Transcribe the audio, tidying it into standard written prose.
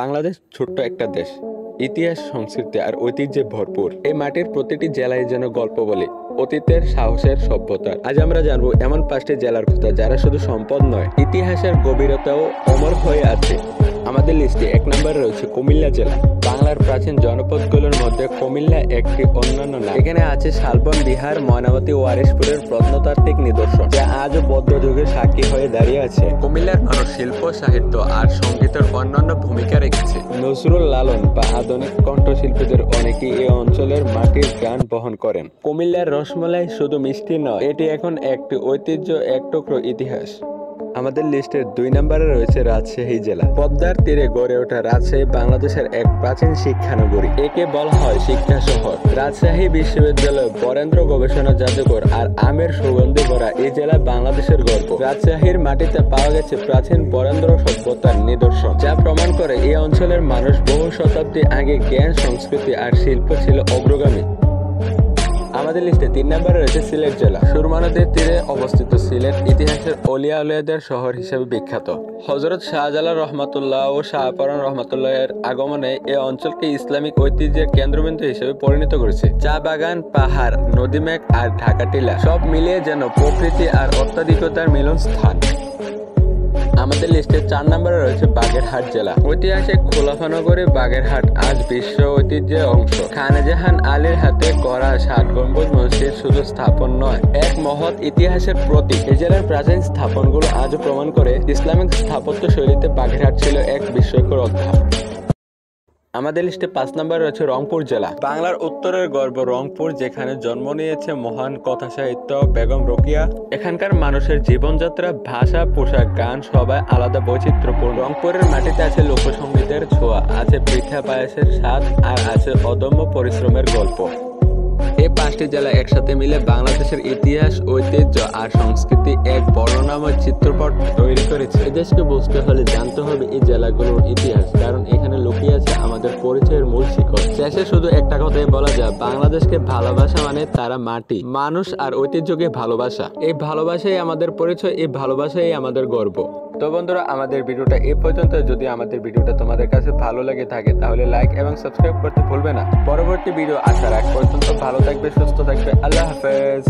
বাংলাদেশ ছোট্ট একটা দেশ, ইতিহাস, সংস্কৃতি আর ঐতিহ্যে ভরপুর। এই মাটির প্রতিটি জেলায় যেন গল্প বলে অতীতের, সাহসের, সভ্যতার। আজ আমরা জানবো এমন 5টি জেলার কথা যারা শুধু সম্পদ নয়, ইতিহাসের গভীরতাও অমর হয়ে আছে। আমাদের লিস্টে 1 নম্বরে রয়েছে কুমিল্লা জেলা। বাংলার প্রাচীন জনপদগুলোর মধ্যে কুমিল্লা একটি অন্যান্য নাম। এখানে আছে শালবন বিহার, ময়নামতি, ওয়ারিশপুরের প্রত্নতাত্ত্বিক নিদর্শন, যা আজও বৌদ্ধ যুগের সাক্ষী হয়ে দাঁড়িয়ে আছে। কুমিল্লার মানুষ শিল্প, সাহিত্য আর সঙ্গীতের অন্যান্য ভূমিকা রেখেছে। নজরুল, লালন বা আধুনিক কণ্ঠশিল্পীদের অনেকেই এই অঞ্চলের মাটির গান বহন করেন। কুমিল্লার রসমলাই শুধু মিষ্টি নয়, এটি এখন একটি ঐতিহ্য, এক টুকরো ইতিহাস। আমাদের লিস্টের 2 নম্বরে রয়েছে রাজশাহী জেলা। পদ্মার তীরে গড়ে ওঠা রাজশাহী বাংলাদেশের এক প্রাচীন শিক্ষানগরী। একে বলা হয় শিক্ষা শহর। রাজশাহী বিশ্ববিদ্যালয়, বরেন্দ্র গবেষণা জাদুঘর আর আমের সুগন্ধি ভরা এই জেলা বাংলাদেশের গর্ব। রাজশাহীর মাটিতে পাওয়া গেছে প্রাচীন বরেন্দ্র সভ্যতার নিদর্শন, যা প্রমাণ করে এই অঞ্চলের মানুষ বহু শতাব্দী আগে জ্ঞান, সংস্কৃতি আর শিল্প ছিল অগ্রগামী। আমাদের লিস্টে 3 নম্বরে রয়েছে সিলেট জেলা। সুরমা নদীর তীরে অবস্থিত সিলেট ইতিহাসের অলিয়া উলিয়াদের শহর হিসেবে বিখ্যাত। হযরত শাহজালাল রহমাতুল্লাহ ও শাহপরান রহমাতুল্লাহের আগমনে এই অঞ্চলকে ইসলামিক ঐতিহ্যের কেন্দ্রবিন্দু হিসেবে পরিণত করেছে। চা বাগান, পাহাড়, নদীমেঘ আর ঢাকা টিলা সব মিলিয়ে যেন প্রকৃতি আর অত্যাধুনিকতার মিলন স্থান। আমাদের লিস্টে 4 নম্বরে রয়েছে বাগেরহাট জেলা। ঐতিহাসিক খোলাফা নগরী বাগেরহাট আজ বিশ্ব ঐতিহ্যের অংশ। খানজাহান আলীর হাতে গড়া 7 গম্বুজ মসজিদ শুধু স্থাপন নয়, এক মহৎ ইতিহাসের প্রতীক। এই জেলার প্রাচীন স্থাপনগুলো আজও প্রমাণ করে ইসলামিক স্থাপত্য শৈলীতে বাগেরহাট ছিল এক বিস্ময়কর অধ্যায়। আমাদের লিস্টে 5 নম্বরে রয়েছে রংপুর জেলা। বাংলার উত্তরের গর্ব রংপুর, যেখানে জন্ম নিয়েছে মহান কথা সাহিত্য বেগম রোকেয়া। এখানকার মানুষের জীবনযাত্রা, ভাষা, পোশাক, গান সবাই আলাদা বৈচিত্র্যপূর্ণ। রংপুরের মাটিতে আছে লোকসঙ্গীতের ছোঁয়া, আছে পিঠা পায়েসের স্বাদ আর আছে অদম্য পরিশ্রমের গল্প। এই 5টি জেলা একসাথে মিলে বাংলাদেশের ইতিহাস, ঐতিহ্য আর সংস্কৃতি এক বর্ণনাময় চিত্রপট তৈরি করেছে। এই দেশকে বুঝতে হলে জানতে হবে এই জেলাগুলোর ইতিহাস, কারণ এখানে লুকিয়ে আছে আমাদের পরিচয়ের মূল শিকড়। শেষে শুধু একটা কথাই বলা যায়, বাংলাদেশকে ভালোবাসা মানে তারা মাটি, মানুষ আর ঐতিহ্যকে ভালোবাসা। এই ভালোবাসাই আমাদের পরিচয়, এই ভালোবাসাই আমাদের গর্ব। তো বন্ধুরা, আমাদের ভিডিওটা এই পর্যন্ত। যদি আমাদের ভিডিওটা তোমাদের কাছে ভালো লেগে থাকে তাহলে লাইক এবং সাবস্ক্রাইব করতে ভুলবে না। পরবর্তী ভিডিও আসার আগ পর্যন্ত ভালো থাকবে, সুস্থ থাকবে। আল্লাহ হাফেজ।